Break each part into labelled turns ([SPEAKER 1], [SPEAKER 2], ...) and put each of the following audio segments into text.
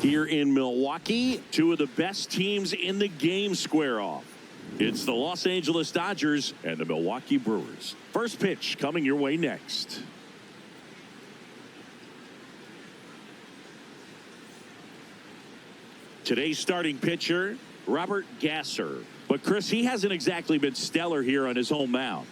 [SPEAKER 1] Here in Milwaukee, two of the best teams in the game square off. It's the Los Angeles Dodgers and the Milwaukee Brewers. First pitch coming your way next. Today's starting pitcher, Robert Gasser. But, Chris, he hasn't exactly been stellar here on his home mound.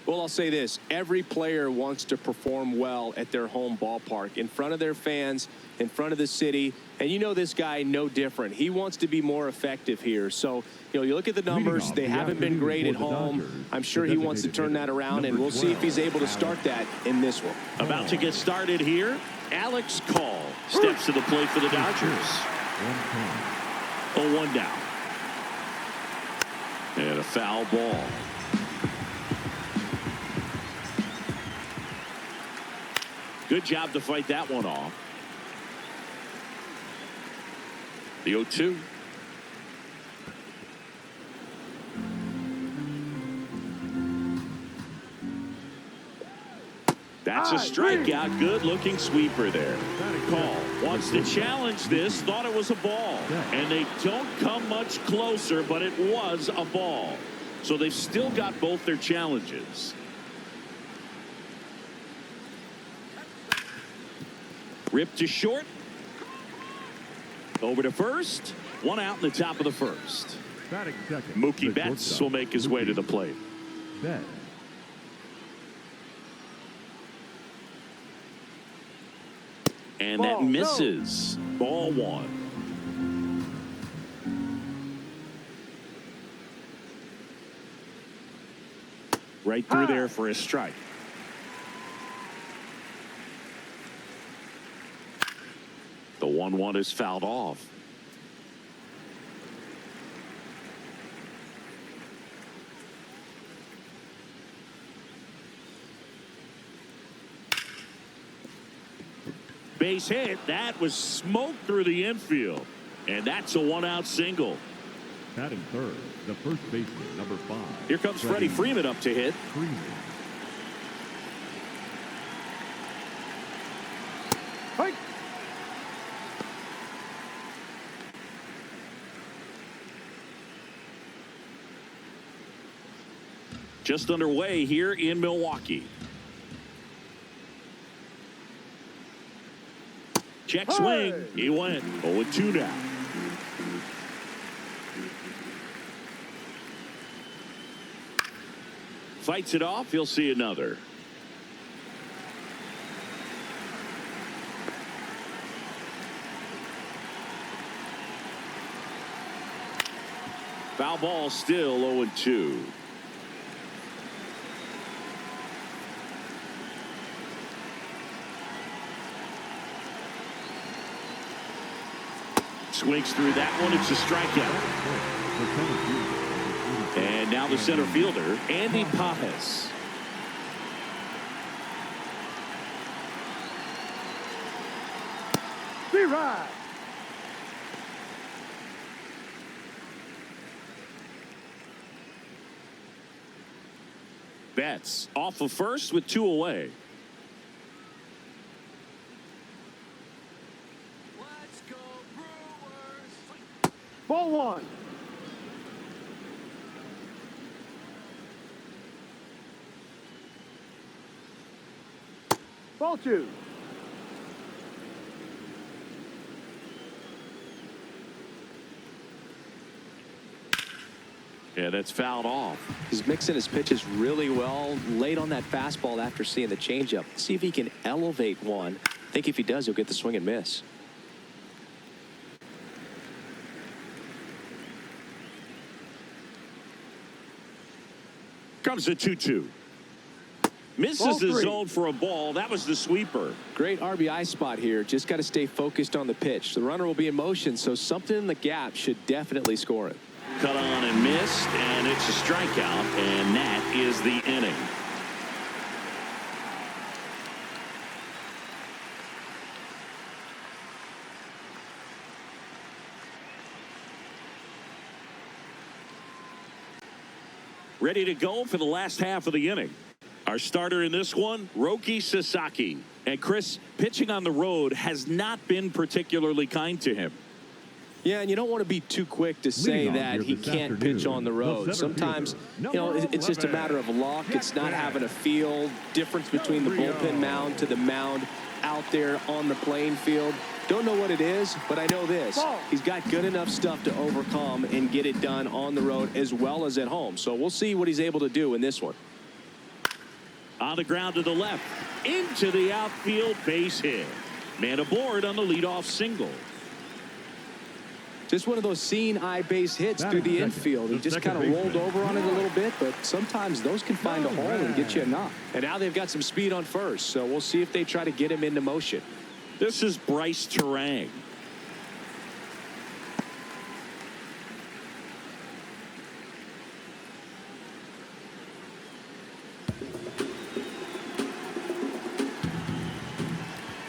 [SPEAKER 2] Well, I'll say this. Every player wants to perform well at their home ballpark, in front of their fans, in front of the city. And you know this guy no different. He wants to be more effective here. So, you look at the numbers. They haven't been great at home. I'm sure he wants to turn that around, and we'll see if he's able to start that in this one.
[SPEAKER 1] About to get started here, Alex Call steps to the plate for the Dodgers. 0-1 down. And a foul ball. Good job to fight that one off. The 0-2. That's a strikeout. Good looking sweeper there. Call wants to challenge this. Thought it was a ball. And they don't come much closer, but it was a ball. So they've still got both their challenges. Ripped to short. Over to first. One out in the top of the first. Mookie Betts will make his way to the plate. And that misses. Ball one. Right through there for a strike. The 1-1 is fouled off. Base hit. That was smoked through the infield. And that's a one-out single.
[SPEAKER 3] Batting third, the first baseman, number 5.
[SPEAKER 1] Here comes Freddie Freeman up to hit.
[SPEAKER 4] Fight.
[SPEAKER 1] Just underway here in Milwaukee. Check swing. He went 0-2 now. Fights it off. He'll see another. Foul ball, still 0-2. Swings through that one. It's a strikeout. And now the center fielder, Andy Pajes.
[SPEAKER 4] Be right.
[SPEAKER 1] Betts off of first with 2 away.
[SPEAKER 4] Ball one. Ball two.
[SPEAKER 1] Yeah, that's fouled off.
[SPEAKER 2] He's mixing his pitches really well. Late on that fastball after seeing the changeup. See if he can elevate one. I think if he does, he'll get the swing and miss.
[SPEAKER 1] Comes the 2-2. Misses the zone for a ball. That was the sweeper.
[SPEAKER 2] Great RBI spot here. Just got to stay focused on the pitch. The runner will be in motion, so something in the gap should definitely score it.
[SPEAKER 1] Cut on and missed, and it's a strikeout, and that is the inning. Ready to go for the last half of the inning. Our starter in this one, Roki Sasaki. And Chris, pitching on the road has not been particularly kind to him.
[SPEAKER 2] Yeah, and you don't want to be too quick to say that he can't pitch on the road. Sometimes, you know, it's just a matter of luck. It's not having a feel. Difference between the bullpen mound to the mound out there on the playing field. Don't know what it is, but I know this. He's got good enough stuff to overcome and get it done on the road as well as at home. So we'll see what he's able to do in this one.
[SPEAKER 1] On the ground to the left, into the outfield, base hit. Man aboard on the leadoff single.
[SPEAKER 2] Just one of those seeing eye base hits through the infield. He just kind of rolled over on it a little bit, but sometimes those can find a hole and get you a knock. And now they've got some speed on first, so we'll see if they try to get him into motion.
[SPEAKER 1] This is Bryce Terang.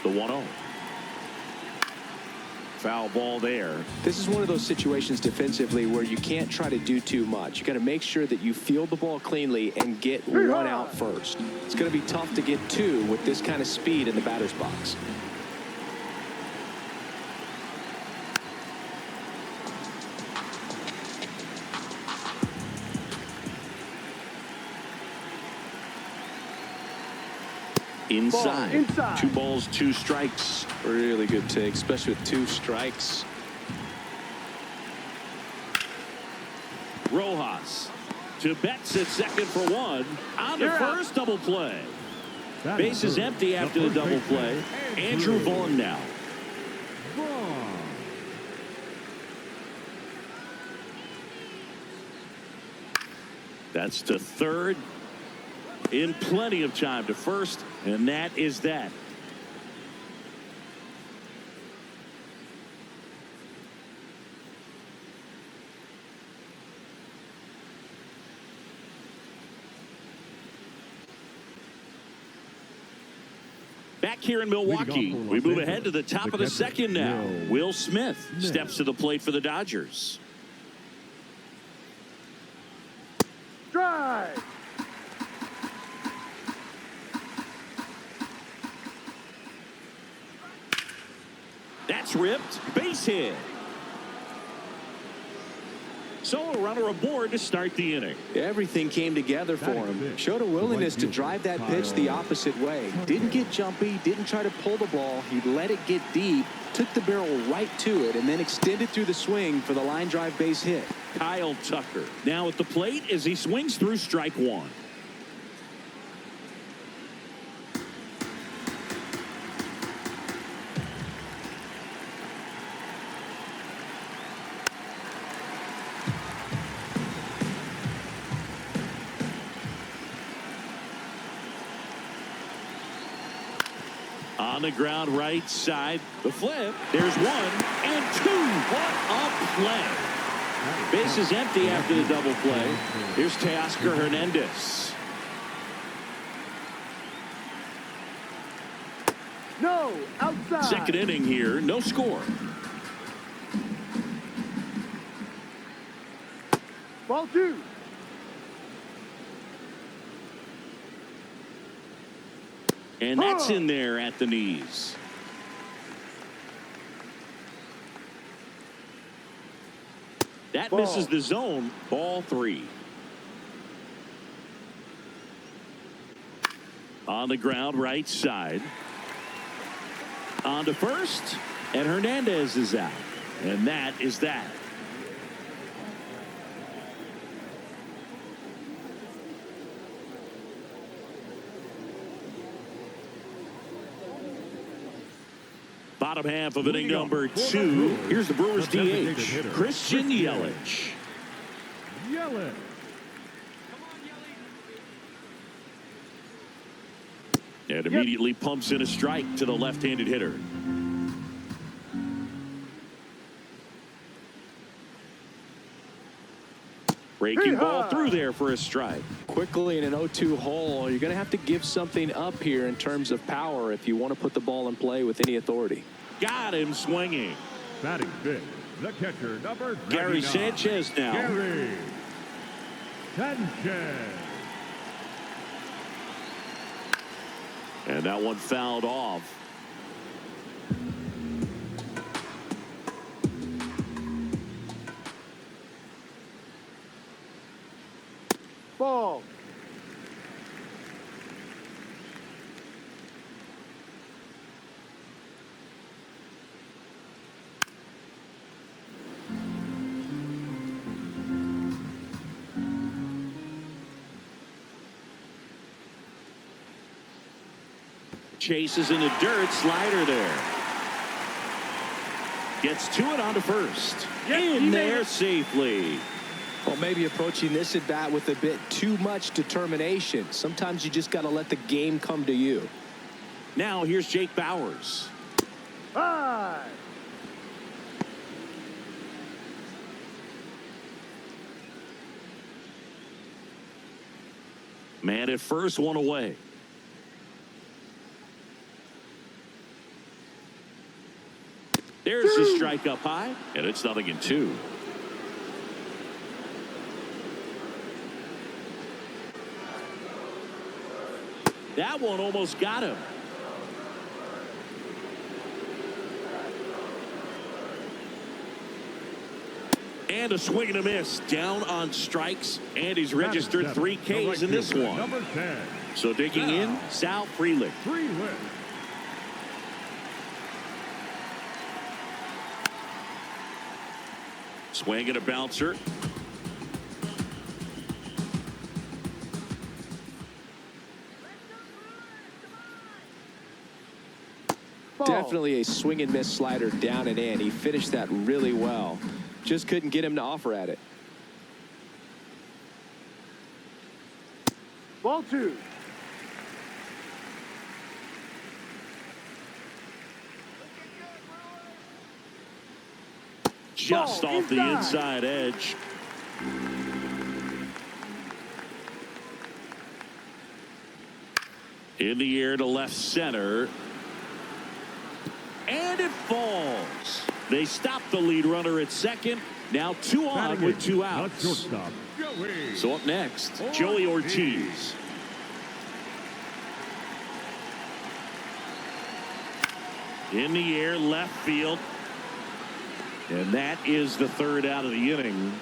[SPEAKER 1] The 1-0. Foul ball there.
[SPEAKER 2] This is one of those situations defensively where you can't try to do too much. You got to make sure that you field the ball cleanly and get one out first. It's going to be tough to get two with this kind of speed in the batter's box.
[SPEAKER 1] Inside. 2 balls, 2 strikes.
[SPEAKER 2] Really good take, especially with 2 strikes.
[SPEAKER 1] Rojas to Betts at second for 1. On to first, double play. Base is empty after the double play. Andrew Vaughn now. That's to third. In plenty of time to first, and that is that. Back here in Milwaukee, we move ahead to the top of the second now. Will Smith steps to the plate for the Dodgers.
[SPEAKER 4] Drive.
[SPEAKER 1] That's ripped. Base hit. So a runner aboard to start the inning.
[SPEAKER 2] Everything came together for him. Showed a willingness to drive that pitch the opposite way. Didn't get jumpy. Didn't try to pull the ball. He let it get deep. Took the barrel right to it and then extended through the swing for the line drive base hit.
[SPEAKER 1] Kyle Tucker now at the plate as he swings through strike 1. On the ground right side. The flip. There's 1 and 2. What a play. Base is empty after the double play. Here's Teoscar Hernandez.
[SPEAKER 4] No, outside.
[SPEAKER 1] Second inning here. No score.
[SPEAKER 4] Ball 2.
[SPEAKER 1] And that's in there at the knees. That misses the zone. Ball 3. On the ground right side. On to first. And Hernandez is out. And that is that. Bottom half of inning number 2. Here's the Brewers DH, Christian Yelich. And immediately pumps in a strike to the left-handed hitter. Breaking ball through there for a strike.
[SPEAKER 2] Quickly in an 0-2 hole, you're going to have to give something up here in terms of power if you want to put the ball in play with any authority.
[SPEAKER 1] Got him swinging.
[SPEAKER 3] Batting fifth, the catcher, number 99.
[SPEAKER 1] Gary Sanchez now.
[SPEAKER 3] Gary Sanchez.
[SPEAKER 1] And that one fouled off.
[SPEAKER 4] Ball.
[SPEAKER 1] Chases in the dirt. Slider there. Gets to it onto first. In there safely.
[SPEAKER 2] Well, maybe approaching this at bat with a bit too much determination. Sometimes you just got to let the game come to you.
[SPEAKER 1] Now here's Jake Bauers.
[SPEAKER 4] High.
[SPEAKER 1] Man at first, one away. There's the strike up high, and it's 0-2. That one almost got him. And a swing and a miss. Down on strikes, and he's registered 3 Ks in this one.
[SPEAKER 3] Number 10.
[SPEAKER 1] So digging in, Sal Frelick. Swing and a bouncer.
[SPEAKER 4] Ball.
[SPEAKER 2] Definitely a swing and miss slider down and in. He finished that really well. Just couldn't get him to offer at it.
[SPEAKER 4] Ball 2.
[SPEAKER 1] Just
[SPEAKER 4] Ball
[SPEAKER 1] off the
[SPEAKER 4] inside.
[SPEAKER 1] inside edge. In the air to left center. And it falls. They stop the lead runner at second. Now 2 on with 2 outs.
[SPEAKER 3] Shortstop,
[SPEAKER 1] So up next, Joey Ortiz. In the air, left field. And that is the 3rd out of the inning.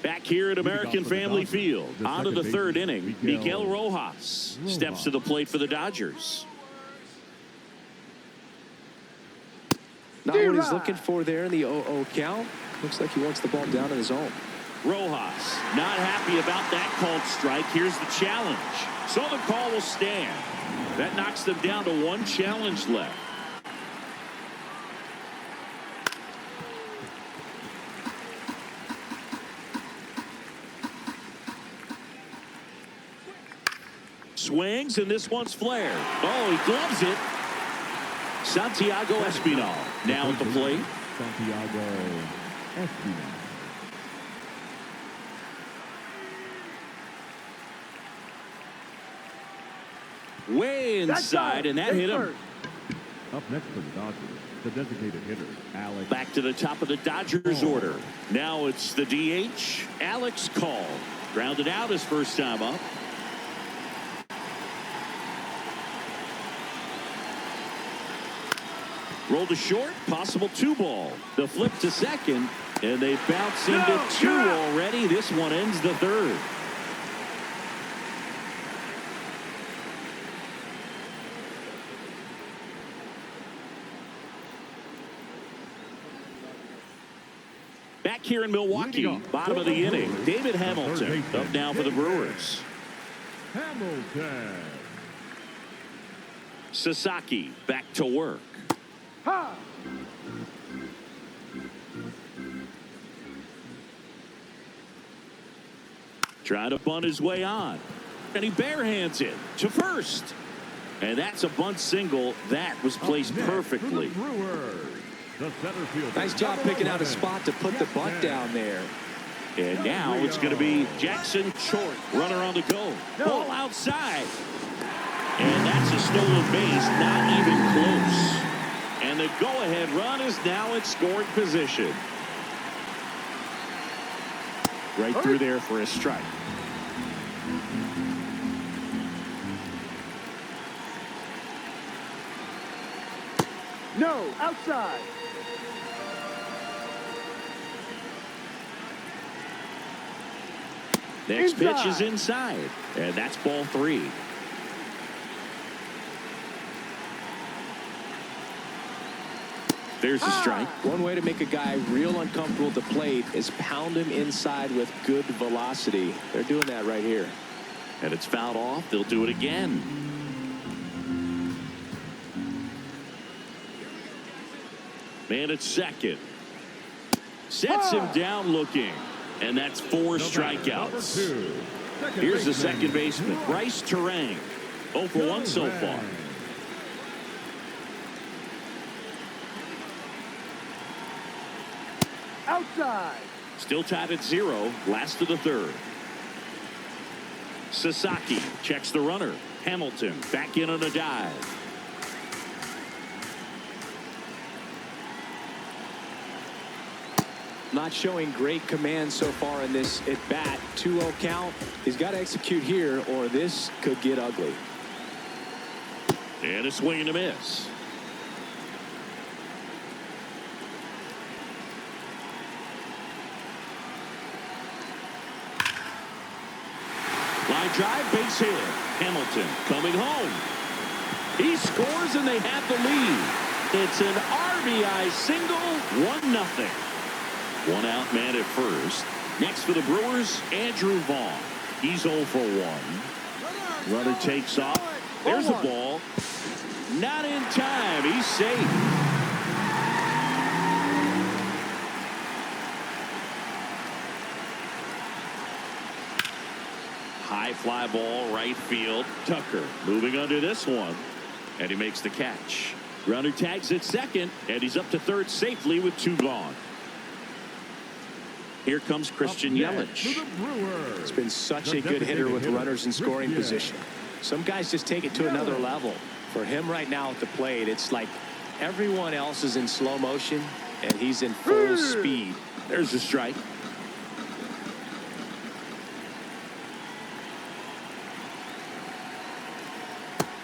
[SPEAKER 1] Back here at American Family Field, on to the 3rd inning, Miguel Rojas steps to the plate for the Dodgers.
[SPEAKER 2] Not what he's looking for there in the 0-0 count. Looks like he wants the ball down in the zone.
[SPEAKER 1] Rojas not happy about that called strike. Here's the challenge. So the call will stand. That knocks them down to 1 challenge left. Swings, and this one's flared. Oh, he gloves it. Santiago Espinal now at the plate.
[SPEAKER 3] Santiago Espinal.
[SPEAKER 1] Way inside, and that hit him.
[SPEAKER 3] Up next for the Dodgers, the designated hitter, Alex.
[SPEAKER 1] Back to the top of the Dodgers order. Now it's the DH, Alex Call. Grounded out his first time up. Roll to short, possible 2-ball. The flip to second, and they bounce into 2 already. This one ends the 3rd. Back here in Milwaukee, bottom of the inning, David Hamilton up now for the Brewers.
[SPEAKER 3] Hamilton.
[SPEAKER 1] Sasaki back to work.
[SPEAKER 4] Ha!
[SPEAKER 1] Trying to bunt his way on. And he barehands it to first. And that's a bunt single. That was placed perfectly.
[SPEAKER 2] Nice job picking out a spot to put the bunt down there.
[SPEAKER 1] And now it's going to be Jackson Short. Runner on the go. Ball outside. And that's a stolen base, not even close. And the go-ahead run is now in scoring position. Right through there for a strike.
[SPEAKER 4] No, outside.
[SPEAKER 1] Next pitch is inside. And that's ball 3. There's a strike.
[SPEAKER 2] One way to make a guy real uncomfortable at the plate is pound him inside with good velocity. They're doing that right here.
[SPEAKER 1] And it's fouled off. They'll do it again. Man at second. Sets him down looking. And that's 4 strikeouts. Here's the second baseman, Bryce Terang. 0 for 1 so far.
[SPEAKER 4] Outside.
[SPEAKER 1] Still tied at 0. Last of the 3rd. Sasaki checks the runner. Hamilton back in on a dive.
[SPEAKER 2] Not showing great command so far in this at bat. 2-0 count. He's got to execute here or this could get ugly.
[SPEAKER 1] And a swing and a miss. Line drive, base hit. Hamilton coming home. He scores and they have the lead. It's an RBI single, 1-0. 1 out man at first. Next for the Brewers, Andrew Vaughn. He's 0 for 1. Runner takes off. There's a ball. Not in time. He's safe. High fly ball, right field. Tucker moving under this one. And he makes the catch. Runner tags at second. And he's up to third safely with 2 gone. Here comes Christian Yelich.
[SPEAKER 2] It's been such a good hitter with runners in scoring position. Some guys just take it to another level. For him right now at the plate, it's like everyone else is in slow motion and he's in full speed.
[SPEAKER 1] There's a strike.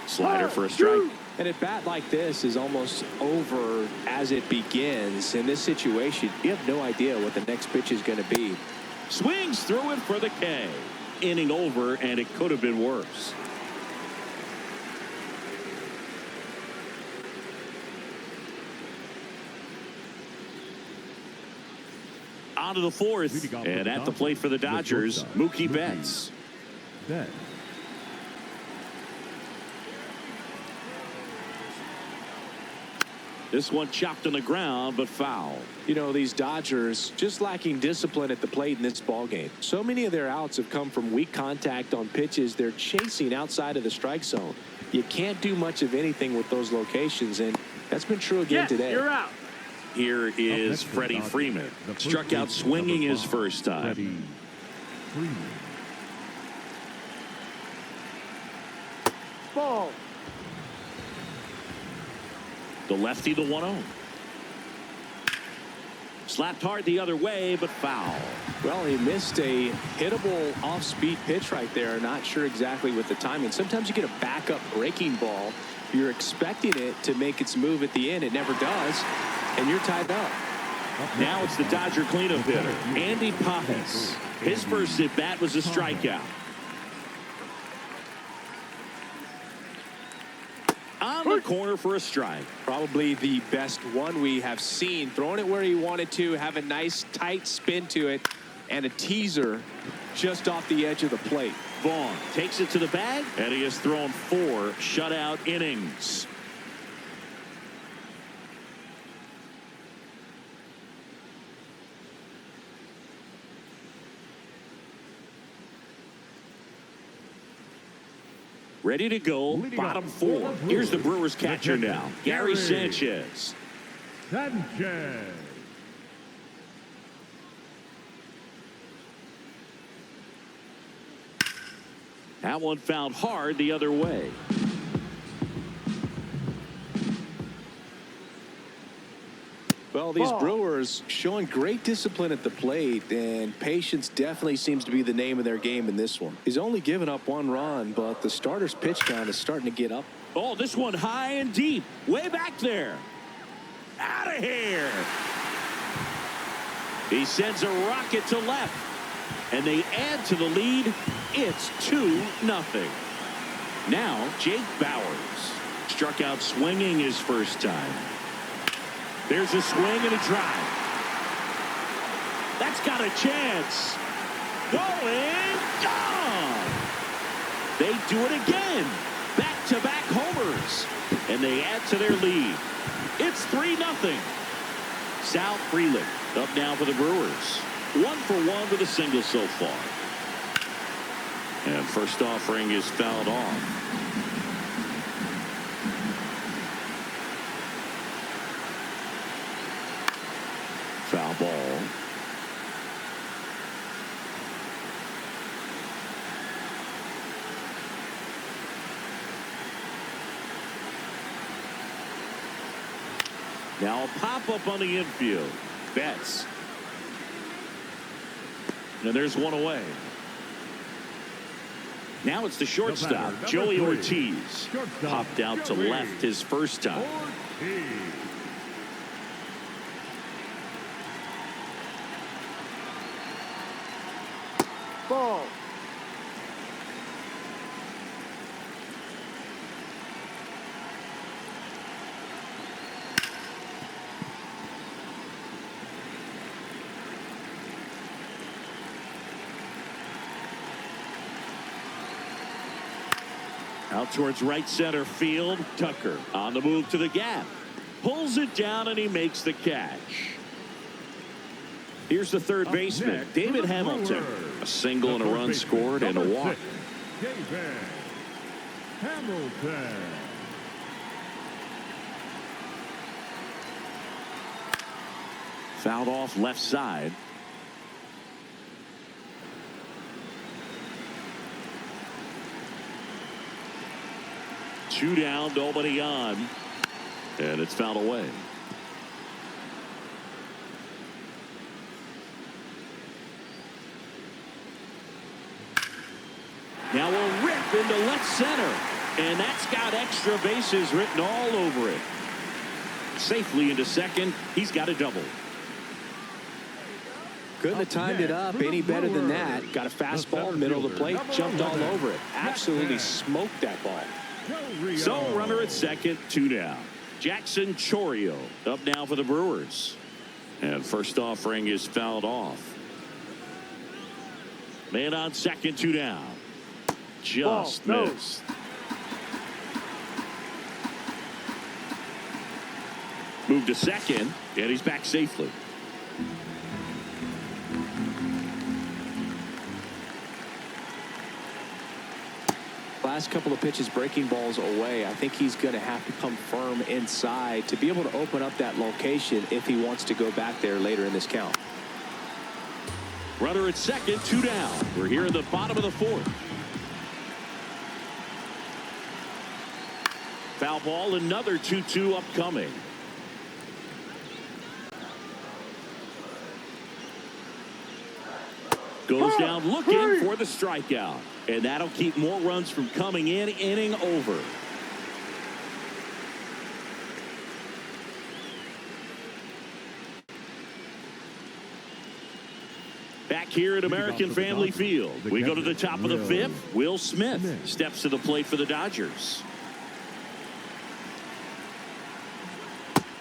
[SPEAKER 1] Slider for a strike.
[SPEAKER 2] And at bat like this is almost over as it begins. In this situation, you have no idea what the next pitch is going to be.
[SPEAKER 1] Swings through it for the K. Inning over, and it could have been worse. On to the 4th, and at the plate for the Dodgers, Mookie Betts. This one chopped on the ground, but foul.
[SPEAKER 2] You know, these Dodgers just lacking discipline at the plate in this ball game. So many of their outs have come from weak contact on pitches they're chasing outside of the strike zone. You can't do much of anything with those locations, and that's been true again today.
[SPEAKER 4] You're out.
[SPEAKER 1] Here is Freddie Freeman. Struck out swinging his first time.
[SPEAKER 4] Ball.
[SPEAKER 1] The lefty, the 1-0. Slapped hard the other way, but foul.
[SPEAKER 2] Well, he missed a hittable off-speed pitch right there. Not sure exactly with the timing. Sometimes you get a backup breaking ball. You're expecting it to make its move at the end. It never does, and you're tied up.
[SPEAKER 1] Now it's the Dodger cleanup hitter, Andy Pappas. His first at-bat was a strikeout. On the corner for a strike.
[SPEAKER 2] Probably the best one we have seen. Throwing it where he wanted to, have a nice tight spin to it, and a teaser just off the edge of the plate.
[SPEAKER 1] Vaughn takes it to the bag, and he has thrown 4 shutout innings. Ready to go, bottom 4. Here's the Brewers catcher now, Gary Sanchez. That one found hard the other way.
[SPEAKER 2] Well, these
[SPEAKER 4] Ball.
[SPEAKER 2] Brewers showing great discipline at the plate, and patience definitely seems to be the name of their game in this one. He's only given up 1 run, but the starter's pitch count is starting to get up.
[SPEAKER 1] Oh, this one high and deep. Way back there. Out of here. He sends a rocket to left. And they add to the lead. It's 2-0. Now, Jake Bauers struck out swinging his first time. There's a swing and a drive. That's got a chance. Going, gone. They do it again. Back-to-back homers. And they add to their lead. It's 3-0. Sal Frelick up now for the Brewers. 1 for 1 with a single so far. And first offering is fouled off. Foul ball. Now a pop-up on the infield. Betts. And there's one away. Now it's the shortstop, Joey Ortiz. Popped out to left his first time.
[SPEAKER 4] Ball.
[SPEAKER 1] Out towards right center field. Tucker on the move to the gap. Pulls it down and he makes the catch. Here's the third baseman, David Hamilton. A single and a run scored and a walk.
[SPEAKER 3] David Hamilton.
[SPEAKER 1] Fouled off left side. Two down, nobody on. And it's fouled away. Now a rip into left center. And that's got extra bases written all over it. Safely into second. He's got a double.
[SPEAKER 2] Couldn't have timed it up any better than that. Got a fastball, middle of the plate, jumped all over it. Absolutely smoked that ball.
[SPEAKER 1] So runner at second, 2 down. Jackson Chourio up now for the Brewers. And first offering is fouled off. Man on second, 2 down. Just missed. Move to second, and he's back safely.
[SPEAKER 2] Last couple of pitches breaking balls away. I think he's going to have to come firm inside to be able to open up that location if he wants to go back there later in this count.
[SPEAKER 1] Runner at second, 2 down. We're here in the bottom of the 4th. Foul ball, another 2-2 upcoming. Goes down looking for the strikeout. And that'll keep more runs from coming in. Inning over. Back here at American Family Field, we go to the top of the 5th. Will Smith steps to the plate for the Dodgers.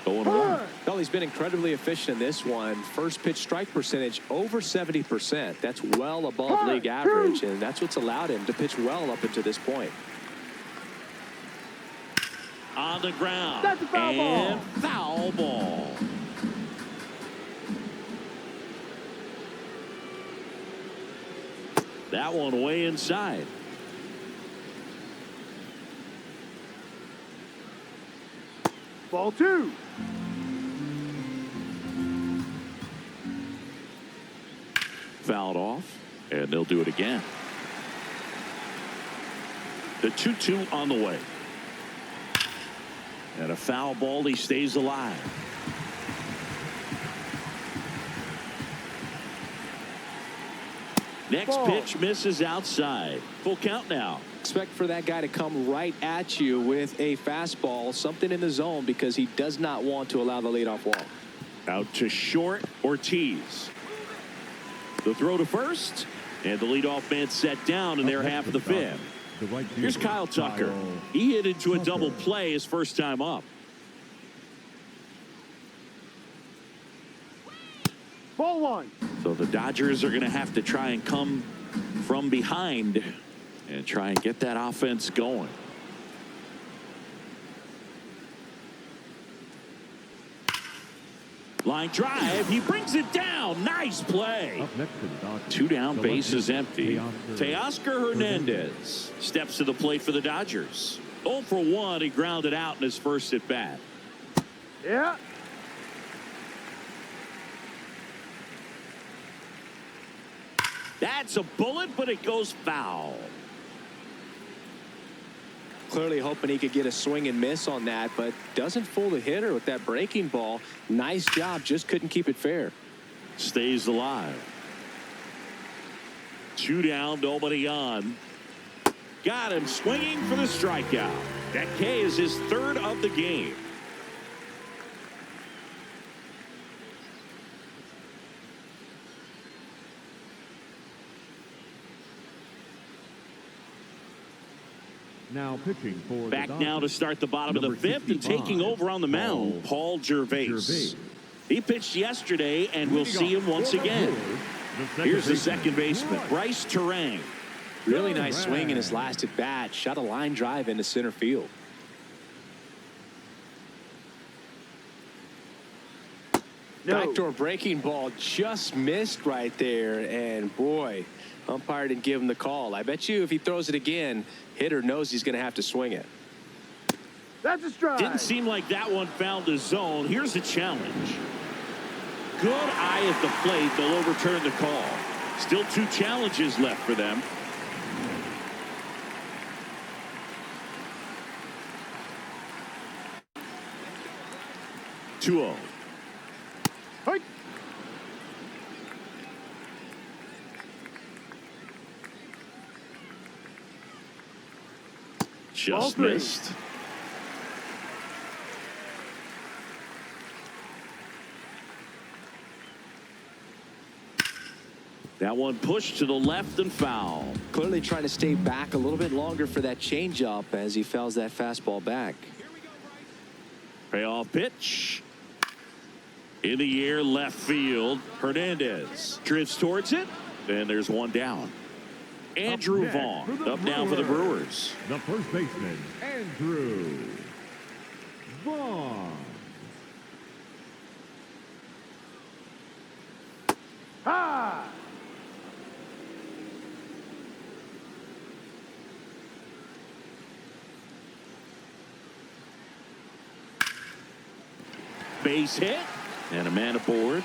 [SPEAKER 1] 0-1.
[SPEAKER 2] Well, he's been incredibly efficient in this one. First pitch strike percentage over 70%. That's well above league average, and that's what's allowed him to pitch well up until this point.
[SPEAKER 1] On the ground.
[SPEAKER 4] That's a foul
[SPEAKER 1] and
[SPEAKER 4] ball.
[SPEAKER 1] Foul ball. That one way inside.
[SPEAKER 4] Ball 2.
[SPEAKER 1] Fouled off, and they'll do it again. The 2-2 on the way. And a foul ball, he stays alive. Next
[SPEAKER 4] Ball.
[SPEAKER 1] pitch misses outside. Full count now.
[SPEAKER 2] Expect for that guy to come right at you with a fastball, something in the zone, because he does not want to allow the leadoff walk.
[SPEAKER 1] Out to short, Ortiz. The throw to first, and the leadoff man set down in their half of the fifth. Here's Kyle Tucker. He hit into a double play his first time up.
[SPEAKER 4] Ball one.
[SPEAKER 1] So the Dodgers are going to have to try and come from behind and try and get that offense going. Line drive. He brings it down. Nice play.
[SPEAKER 3] Up next to the Dodgers,
[SPEAKER 1] Two down, base is empty.
[SPEAKER 3] Teoscar
[SPEAKER 1] Teoscar Hernandez steps to the plate for the Dodgers. 0 for 1. He grounded out in his first at bat.
[SPEAKER 4] Yeah.
[SPEAKER 1] That's a bullet, but it goes foul.
[SPEAKER 2] Clearly hoping he could get a swing and miss on that, but doesn't fool the hitter with that breaking ball. Nice job, just couldn't keep it fair.
[SPEAKER 1] Stays alive. 2 down, nobody on. Got him swinging for the strikeout. That K is his third of the game.
[SPEAKER 3] Now pitching for
[SPEAKER 1] Back
[SPEAKER 3] the
[SPEAKER 1] now to
[SPEAKER 3] Dodgers,
[SPEAKER 1] start the bottom of the
[SPEAKER 3] number
[SPEAKER 1] fifth, and
[SPEAKER 3] 65,
[SPEAKER 1] taking over on the mound, Paul Gervais. He pitched yesterday, and we'll see him once again. Here's the second baseman, Bryce Terang.
[SPEAKER 2] Really nice swing in his last at bat. Shot a line drive into center field.
[SPEAKER 4] No.
[SPEAKER 2] Backdoor breaking ball just missed right there, and boy, umpire didn't give him the call. I bet you if he throws it again, hitter knows he's going to have to swing it.
[SPEAKER 4] That's a strike.
[SPEAKER 1] Didn't seem like that one found the zone. Here's the challenge. Good eye at the plate. They'll overturn the call. Still 2 challenges left for them. Two-0.
[SPEAKER 4] Hey. Ball
[SPEAKER 1] Just
[SPEAKER 4] 3.
[SPEAKER 1] missed. That one pushed to the left and foul.
[SPEAKER 2] Clearly trying to stay back a little bit longer for that changeup as he fouls that fastball back.
[SPEAKER 1] Payoff pitch. In the air, left field. Hernandez drifts towards it, and there's one down. Andrew
[SPEAKER 3] next
[SPEAKER 1] Vaughn
[SPEAKER 3] for the
[SPEAKER 1] up now for the Brewers.
[SPEAKER 3] The first baseman, Andrew Vaughn.
[SPEAKER 4] Ha!
[SPEAKER 1] Base hit, and a man aboard.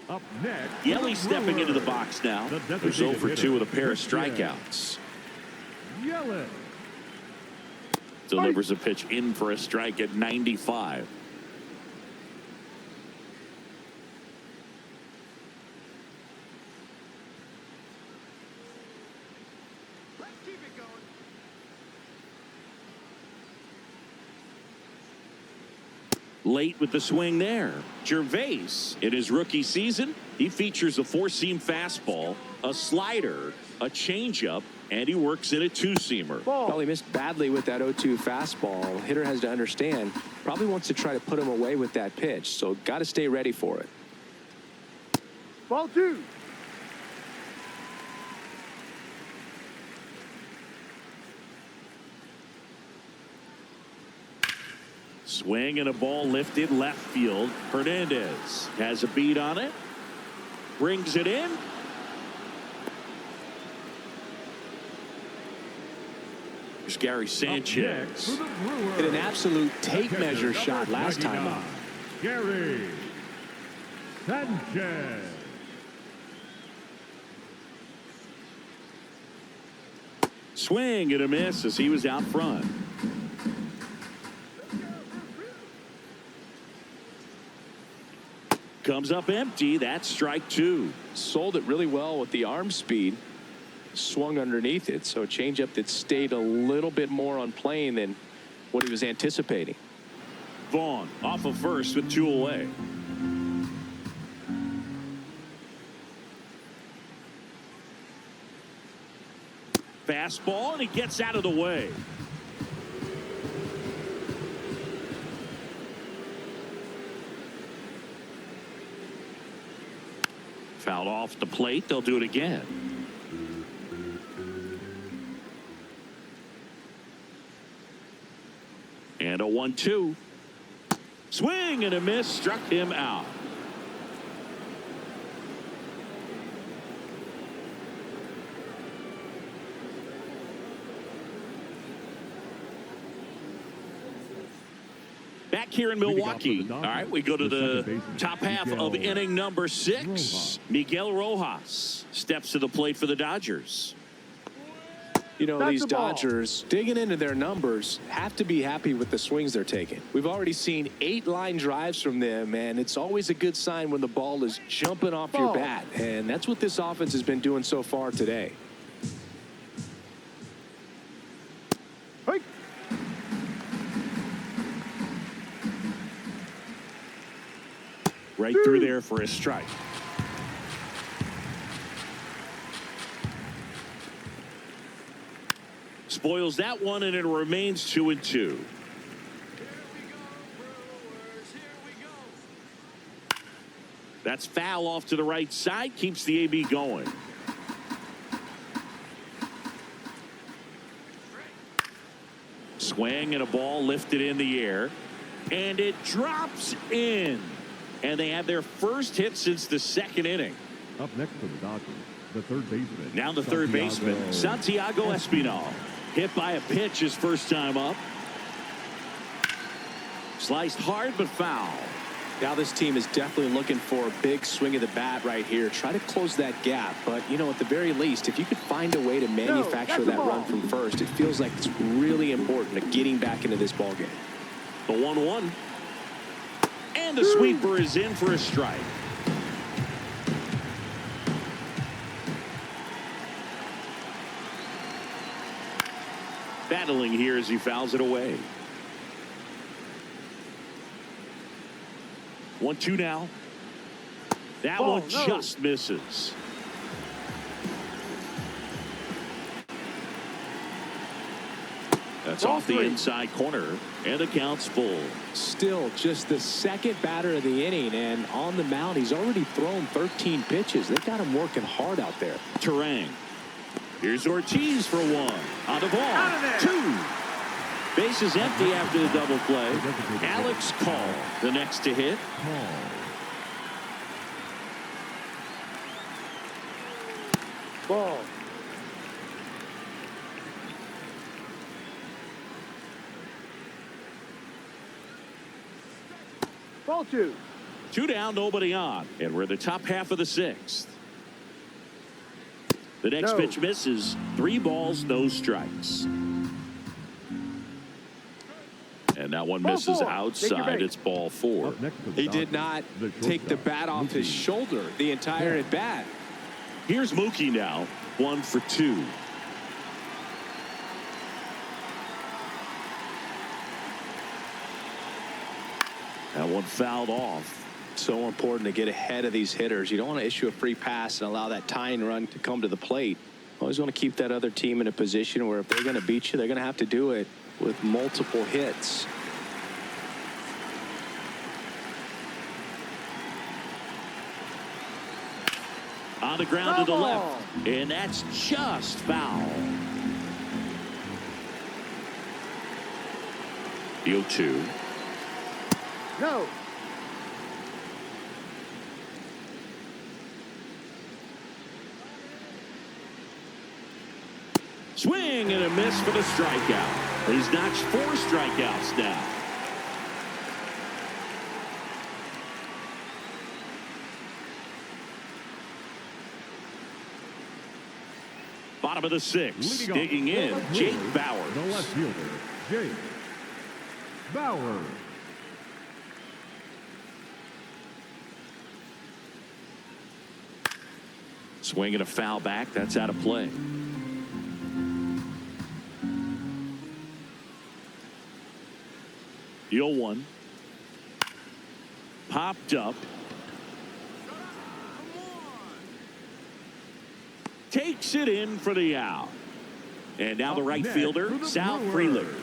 [SPEAKER 3] Up next,
[SPEAKER 1] Yelly stepping into the box now. There's 0 for 2 with a pair of strikeouts.
[SPEAKER 3] Yelly.
[SPEAKER 1] Delivers a pitch in for a strike at 95.
[SPEAKER 4] Let's keep it going.
[SPEAKER 1] Late with the swing there. Gervais, in his rookie season, he features a 4-seam fastball, a slider, a changeup, and he works in a 2-seamer.
[SPEAKER 2] Well, he missed badly with that 0-2 fastball. Hitter has to understand, probably wants to try to put him away with that pitch, so got to stay ready for it.
[SPEAKER 4] Ball 2.
[SPEAKER 1] Swing and a ball lifted left field. Hernandez has a beat on it. Brings it in. Here's Gary Sanchez.
[SPEAKER 2] Hit an absolute tape measure shot last time up.
[SPEAKER 3] Gary Sanchez.
[SPEAKER 1] Swing and a miss as he was out front. comes up empty. That's strike two.
[SPEAKER 2] Sold it really well with the arm speed. Swung underneath it, so a changeup that stayed a little bit more on plane than what he was anticipating.
[SPEAKER 1] Vaughn off of first with 2 away. Fastball, and he gets out of the way. Fouled off the plate. They'll do it again. And a 1-2. Swing and a miss, struck him out. Back here in Milwaukee. All right, we go to the top half of inning number 6. Miguel Rojas steps to the plate for the Dodgers.
[SPEAKER 2] You know,
[SPEAKER 4] That's
[SPEAKER 2] these
[SPEAKER 4] the ball.
[SPEAKER 2] Dodgers, digging into their numbers, have to be happy with the swings they're taking. We've already seen 8 line drives from them, and it's always a good sign when the ball is jumping off your bat. And that's what this offense has been doing so far today.
[SPEAKER 4] Hey.
[SPEAKER 1] Right through there for a strike. Spoils that one, and it remains 2-2. That's foul off to the right side. Keeps the AB going. Swing and a ball lifted in the air. And it drops in. And they have their first hit since the 2nd inning.
[SPEAKER 3] Up next for the Dodgers, the third baseman.
[SPEAKER 1] Now the third baseman, Santiago Espinal. Hit by a pitch his first time up. Sliced hard but foul.
[SPEAKER 2] Now this team is definitely looking for a big swing of the bat right here. Try to close that gap. But, you know, at the very least, if you could find a way to manufacture that run from first, it feels like it's really important to getting back into this ballgame.
[SPEAKER 1] The 1-1. And the sweeper is in for a strike. Battling here as he fouls it away. 1-2 now. That one just misses. That's off the inside corner, and the count's full.
[SPEAKER 2] Still just the second batter of the inning, and on the mound, he's already thrown 13 pitches. They've got him working hard out there.
[SPEAKER 1] Terang. Here's Ortiz for 1. On the ball. 2. Bases empty after the double play. Alex Call, the next to hit.
[SPEAKER 4] Ball. Ball 2.
[SPEAKER 1] 2 down, nobody on. And we're the top half of the 6th. The next pitch misses. 3 balls, no strikes. And that one misses outside. It's ball 4.
[SPEAKER 2] He did not take the bat off his shoulder the entire at bat.
[SPEAKER 1] Here's Mookie now. 1 for 2. That one fouled off.
[SPEAKER 2] So important to get ahead of these hitters. You don't want to issue a free pass and allow that tying run to come to the plate. Always want to keep that other team in a position where if they're going to beat you, they're going to have to do it with multiple hits.
[SPEAKER 1] On the ground to the left. And that's just foul. The 0-2.
[SPEAKER 4] No.
[SPEAKER 1] Swing and a miss for the strikeout. He's notched 4 strikeouts now. Bottom of the 6th, digging in, Jake Bauers.
[SPEAKER 3] The left fielder, Jake Bauers.
[SPEAKER 1] Swing and a foul back. That's out of play. The 0-1. Popped up. Takes it in for the out. And now the right fielder, Sal Frelick.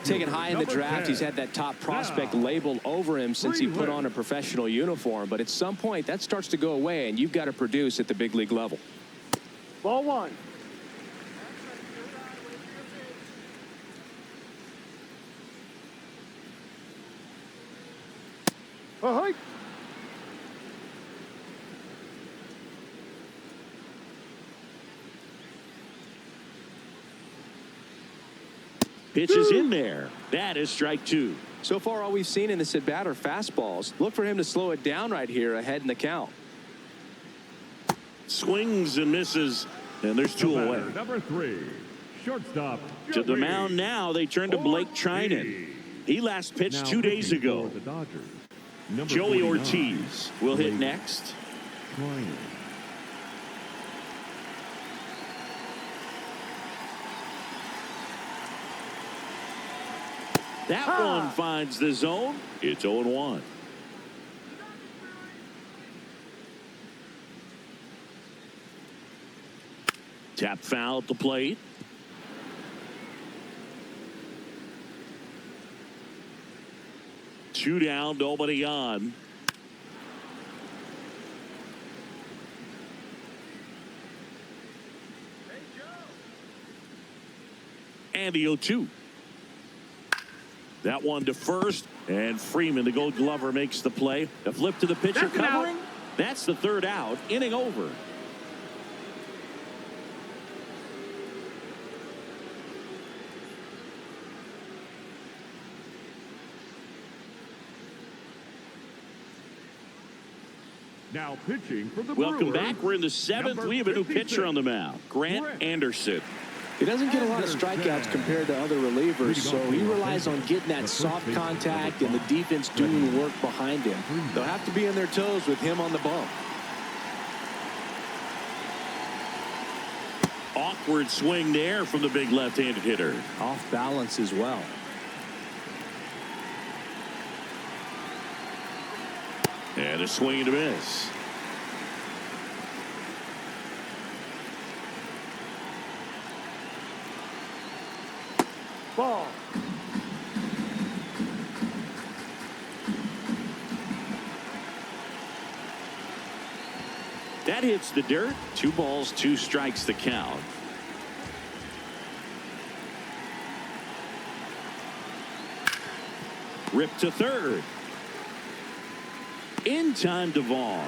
[SPEAKER 2] Taken high in the draft, he's had that top prospect labeled over him since he put on a professional uniform. But at some point, that starts to go away, and you've got to produce at the big league level.
[SPEAKER 4] Ball one. Hike.
[SPEAKER 1] Pitch is in there. That is strike two.
[SPEAKER 2] So far, all we've seen in this at bat are fastballs. Look for him to slow it down right here ahead in the count.
[SPEAKER 1] Swings and misses, and there's two away.
[SPEAKER 3] Number 3, shortstop.
[SPEAKER 1] To the mound now, they turn to Blake Trinan. He last pitched 2 days ago. Joey Ortiz will hit next. That one finds the zone. It's 0-1. Tap foul at the plate. Two down, nobody on. And the 0-2. That one to first, and Freeman, the Gold Glover, makes the play. A flip to the pitcher covering. That's the third out. Inning over.
[SPEAKER 3] Now pitching for the
[SPEAKER 1] Welcome
[SPEAKER 3] Brewers,
[SPEAKER 1] back. We're in the seventh. We have a new pitcher on the mound, Grant Anderson.
[SPEAKER 2] He doesn't get a lot of strikeouts compared to other relievers, so he relies on getting that soft contact and the defense doing work behind him. They'll have to be on their toes with him on the bump.
[SPEAKER 1] Awkward swing there from the big left-handed hitter.
[SPEAKER 2] Off balance as well.
[SPEAKER 1] And a swing and a miss.
[SPEAKER 4] Ball.
[SPEAKER 1] That hits the dirt. 2 balls, 2 strikes the count. Ripped to third. In time to Vaughn.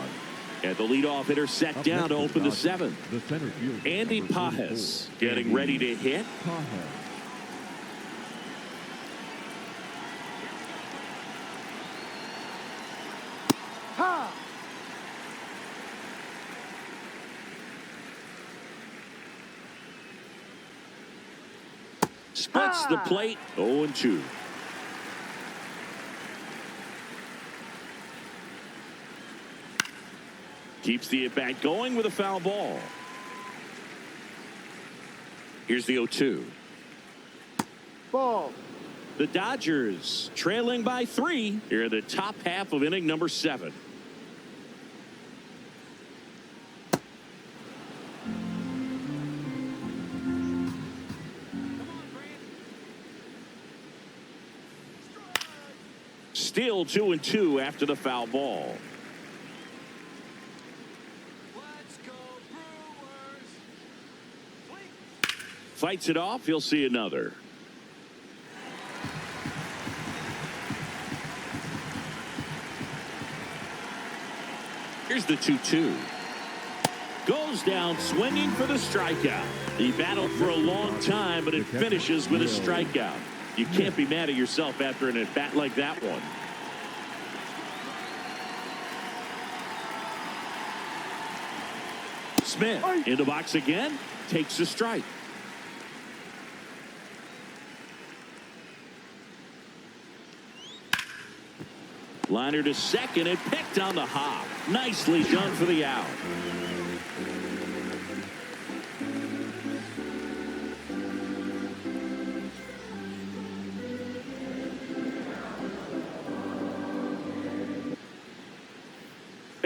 [SPEAKER 1] And the leadoff hitter set down to open the 7th. Andy Pajes getting ready to hit.
[SPEAKER 4] Ha!
[SPEAKER 1] Splits the plate. 0-2. Keeps the at-bat going with a foul ball. Here's the 0-2.
[SPEAKER 4] Ball.
[SPEAKER 1] The Dodgers trailing by 3 here in the top half of inning number 7. Still 2-2 after the foul ball. Fights it off. He'll see another. Here's the 2-2. Goes down swinging for the strikeout. He battled for a long time, but it finishes with a strikeout. You can't be mad at yourself after an at-bat like that one. Smith in the box again. Takes a strike. Liner to second and picked on the hop. Nicely done for the out.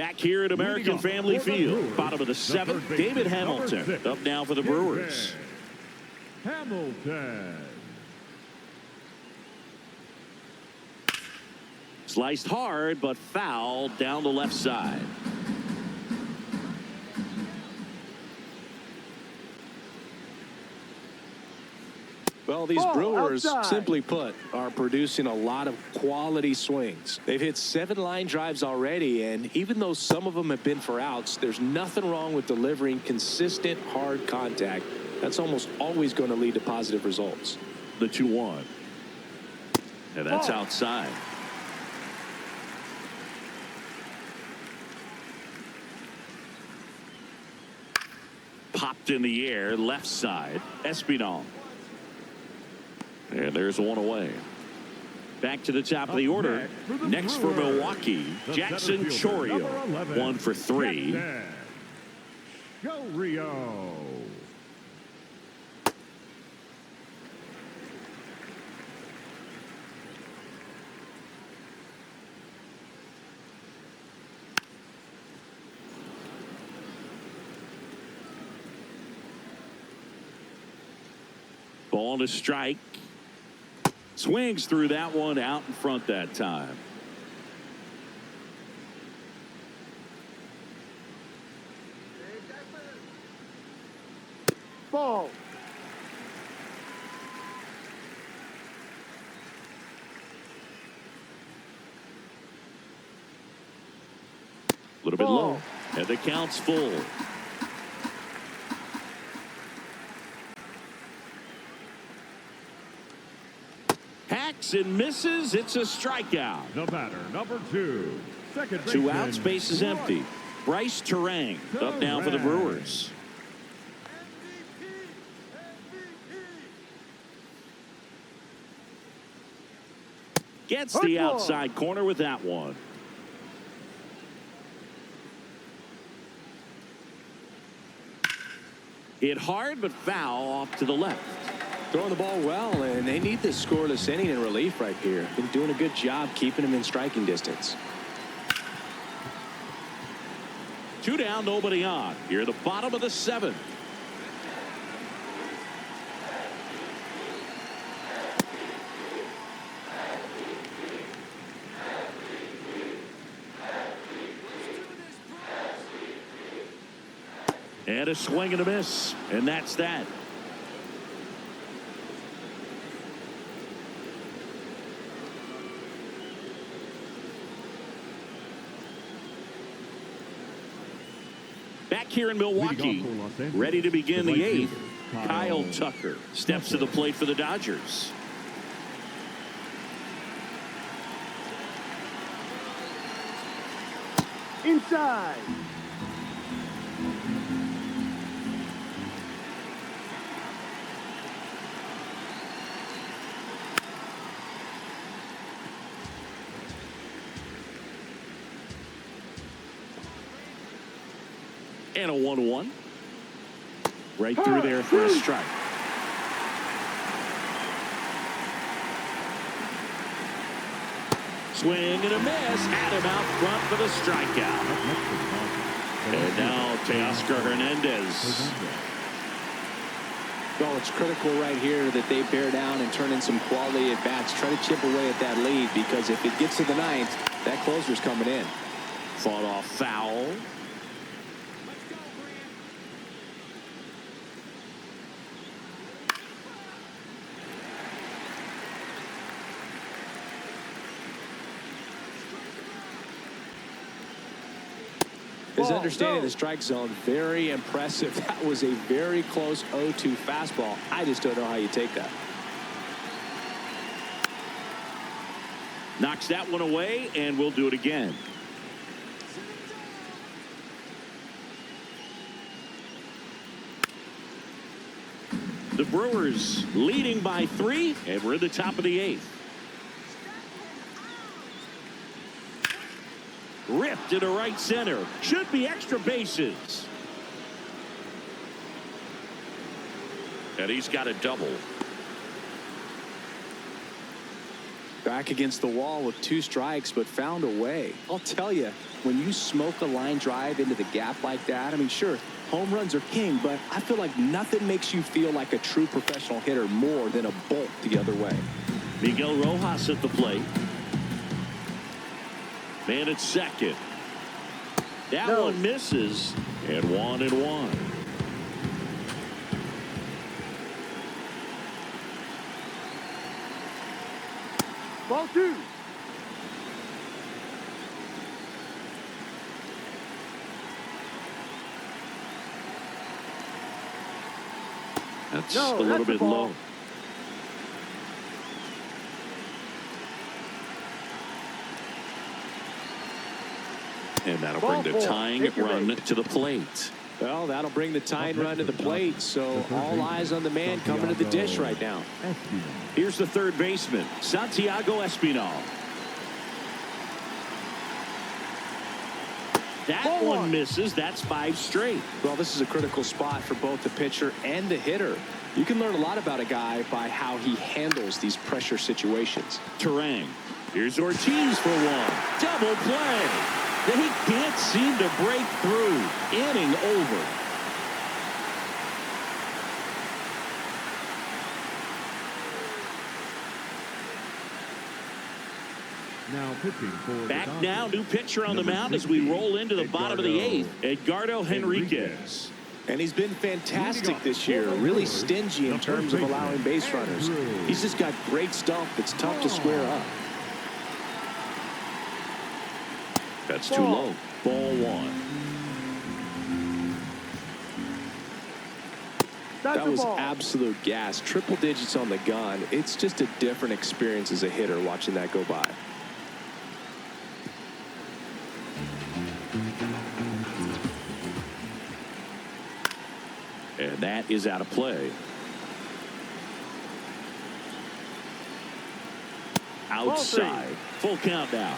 [SPEAKER 1] Back here at American Family Field, bottom of the seventh, David Hamilton up now for the Brewers.
[SPEAKER 3] Hamilton.
[SPEAKER 1] Sliced hard, but foul down the left side.
[SPEAKER 2] Well, these Brewers, simply put, are producing a lot of quality swings. They've hit 7 line drives already, and even though some of them have been for outs, there's nothing wrong with delivering consistent, hard contact. That's almost always going to lead to positive results.
[SPEAKER 1] The 2-1. And that's outside. Popped in the air, left side. Espinal. And there's one away. Back to the top of the order. Next for Milwaukee, Jackson Chourio. 1 for 3.
[SPEAKER 3] Go Rio.
[SPEAKER 1] Ball to strike. Swings through that one, out in front that time.
[SPEAKER 4] Ball.
[SPEAKER 1] A little bit low. And the count's full. Hacks and misses. It's a strikeout.
[SPEAKER 3] The batter, number 2. Second
[SPEAKER 1] 2
[SPEAKER 3] baseman,
[SPEAKER 1] outs, base is empty. Bryce Terang up now for the Brewers. Gets the outside corner with that one. Hit hard, but foul off to the left.
[SPEAKER 2] Throwing the ball well, and they need this scoreless inning in relief right here. Been doing a good job keeping him in striking distance.
[SPEAKER 1] 2 down, nobody on. Here at the bottom of the 7th. And a swing and a miss, and that's that. Back here in Milwaukee, ready to begin the 8th. Kyle Tucker steps to the plate for the Dodgers.
[SPEAKER 4] Inside.
[SPEAKER 1] And a 1-1. Right through there for a strike. Swing and a miss. Had him out front for the strikeout. And now Teoscar Hernandez.
[SPEAKER 2] Well, it's critical right here that they bear down and turn in some quality at bats. Try to chip away at that lead, because if it gets to the 9th, that closer's coming in.
[SPEAKER 1] Fought off foul.
[SPEAKER 2] His understanding of the strike zone, very impressive. That was a very close 0-2 fastball. I just don't know how you take that.
[SPEAKER 1] Knocks that one away, and we'll do it again. The Brewers leading by 3, and we're in the top of the 8th. Ripped into right center. Should be extra bases. And he's got a double.
[SPEAKER 2] Back against the wall with 2 strikes, but found a way. I'll tell you, when you smoke a line drive into the gap like that, I mean, sure, home runs are king, but I feel like nothing makes you feel like a true professional hitter more than a bolt the other way.
[SPEAKER 1] Miguel Rojas at the plate. Man at second. That one misses, and 1-1.
[SPEAKER 4] Ball 2.
[SPEAKER 1] That's a little bit low. And that'll bring the tying run to the plate.
[SPEAKER 2] Well, that'll bring the tying run to the plate, so all eyes on the man coming to the dish right now.
[SPEAKER 1] Here's the third baseman, Santiago Espinal. That one misses. That's 5 straight.
[SPEAKER 2] Well, this is a critical spot for both the pitcher and the hitter. You can learn a lot about a guy by how he handles these pressure situations.
[SPEAKER 1] Terang. Here's Ortiz for one. Double play. They can't seem to break through. Inning over.
[SPEAKER 3] Now pitching for
[SPEAKER 1] back now, new pitcher on the mound as we roll into the bottom of the 8th. Edgardo Henriquez.
[SPEAKER 2] And he's been fantastic this year, really stingy in terms of allowing base runners. He's just got great stuff that's tough to square up.
[SPEAKER 1] That's too low. Ball 1.
[SPEAKER 2] That was absolute gas. Triple digits on the gun. It's just a different experience as a hitter watching that go by.
[SPEAKER 1] And that is out of play. Outside. Full count now.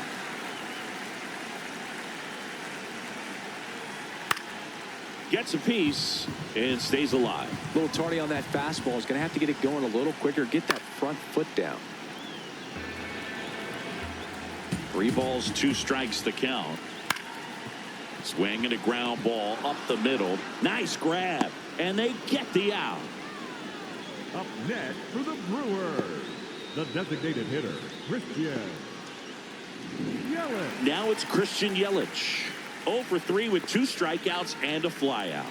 [SPEAKER 1] Gets a piece and stays alive.
[SPEAKER 2] A little tardy on that fastball. Is going to have to get it going a little quicker. Get that front foot down.
[SPEAKER 1] 3 balls, 2 strikes the count. Swing and a ground ball up the middle. Nice grab. And they get the out.
[SPEAKER 3] Up next for the Brewers, the designated hitter, Christian Yelich.
[SPEAKER 1] Now it's Christian Yelich. 0 for 3 with 2 strikeouts and a flyout.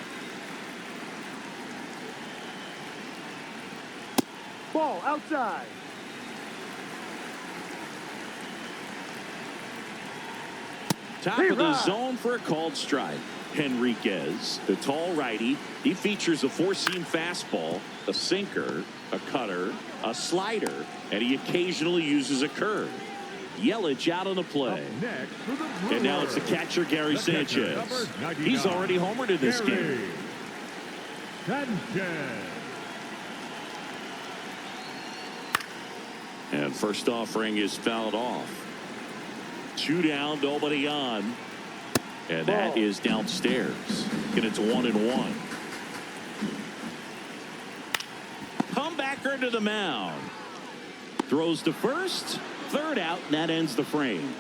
[SPEAKER 4] Ball outside.
[SPEAKER 1] Top of the zone for a called strike. Henriquez, the tall righty. He features a 4-seam fastball, a sinker, a cutter, a slider, and he occasionally uses a curve. Yelich out on the play. And now it's the catcher, Gary Sanchez. He's already homered in this game. And first offering is fouled off. 2 down, nobody on. And that is downstairs. And it's 1-1. Comebacker to the mound. Throws to first. 3rd out, and that ends the frame.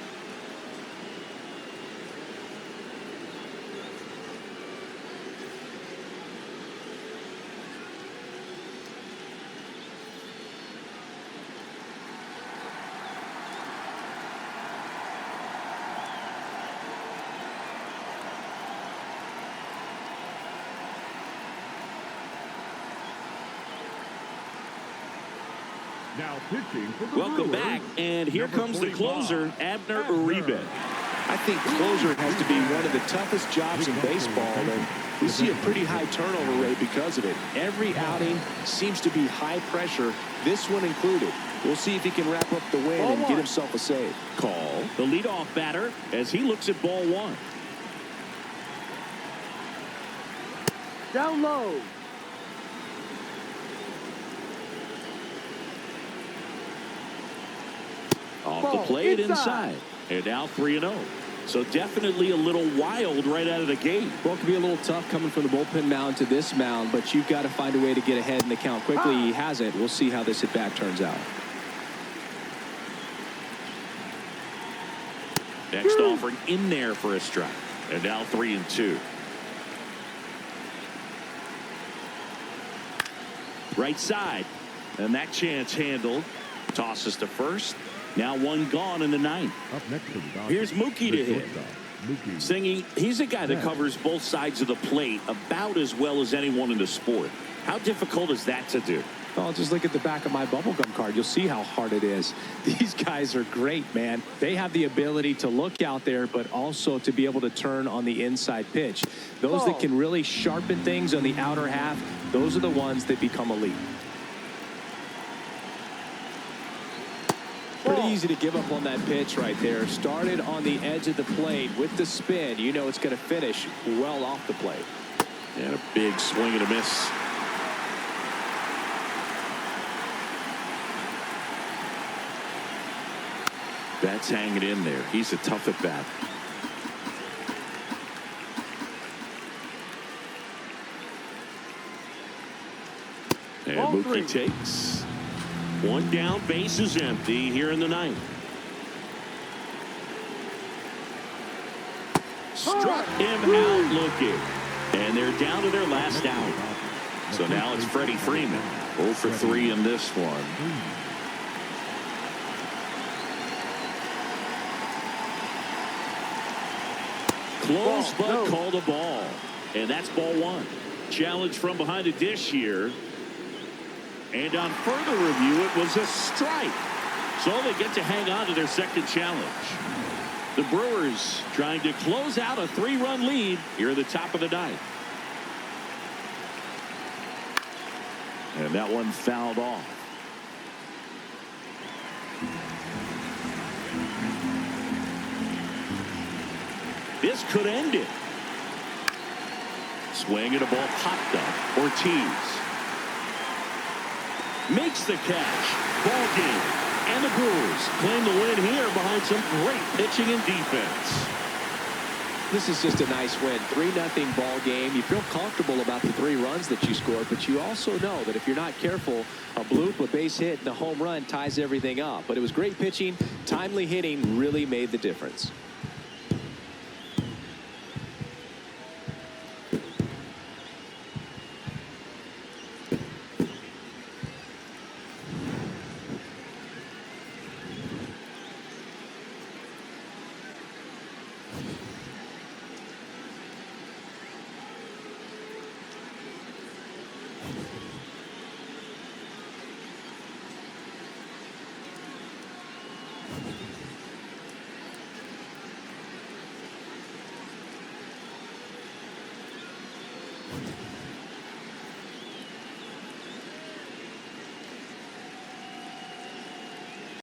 [SPEAKER 3] Now pitching for the
[SPEAKER 1] Welcome
[SPEAKER 3] Brewers,
[SPEAKER 1] back, and here comes the closer, Abner Uribe.
[SPEAKER 2] I think closer has to be one of the toughest jobs in baseball, and we see a pretty high turnover rate because of it. Every outing seems to be high pressure, this one included. We'll see if he can wrap up the win and get himself a save.
[SPEAKER 1] Call the leadoff batter as he looks at ball 1.
[SPEAKER 4] Down low.
[SPEAKER 1] Off the plate inside. And now 3-0. So definitely a little wild right out of the gate.
[SPEAKER 2] Well, it could be a little tough coming from the bullpen mound to this mound, but you've got to find a way to get ahead in the count quickly. He hasn't. We'll see how this at bat turns out.
[SPEAKER 1] Next offering in there for a strike. And now 3-2. Right side. And that chance handled. Tosses to first. Now one gone in the ninth.
[SPEAKER 3] Up next to the Dodgers,
[SPEAKER 1] Here's Mookie to hit.
[SPEAKER 3] Mookie.
[SPEAKER 1] Singing, he's a guy that covers both sides of the plate about as well as anyone in the sport. How difficult is that to do?
[SPEAKER 2] Oh, just look at the back of my bubblegum card. You'll see how hard it is. These guys are great, man. They have the ability to look out there, but also to be able to turn on the inside pitch. Those that can really sharpen things on the outer half, those are the ones that become elite. Pretty easy to give up on that pitch right there. Started on the edge of the plate with the spin. You know it's going to finish well off the plate.
[SPEAKER 1] And a big swing and a miss. That's hanging in there. He's a tough at bat. And Mookie takes one down. Base is empty here in the ninth. Struck him out looking. And they're down to their last out. So now it's Freddie Freeman. 0 for 3 in this one. Close, but called a ball. And that's ball one. Challenge from behind the dish here. And on further review, it was a strike. So they get to hang on to their second challenge. The Brewers trying to close out a 3-run lead here at the top of the ninth. And that one fouled off. This could end it. Swing and a ball popped up. Ortiz makes the catch. Ball game. And the Brewers claim the win here behind some great pitching and defense.
[SPEAKER 2] This is just a nice win. 3-0 ball game. You feel comfortable about the 3 runs that you scored, but you also know that if you're not careful, a bloop, a base hit, and a home run ties everything up. But it was great pitching. Timely hitting really made the difference.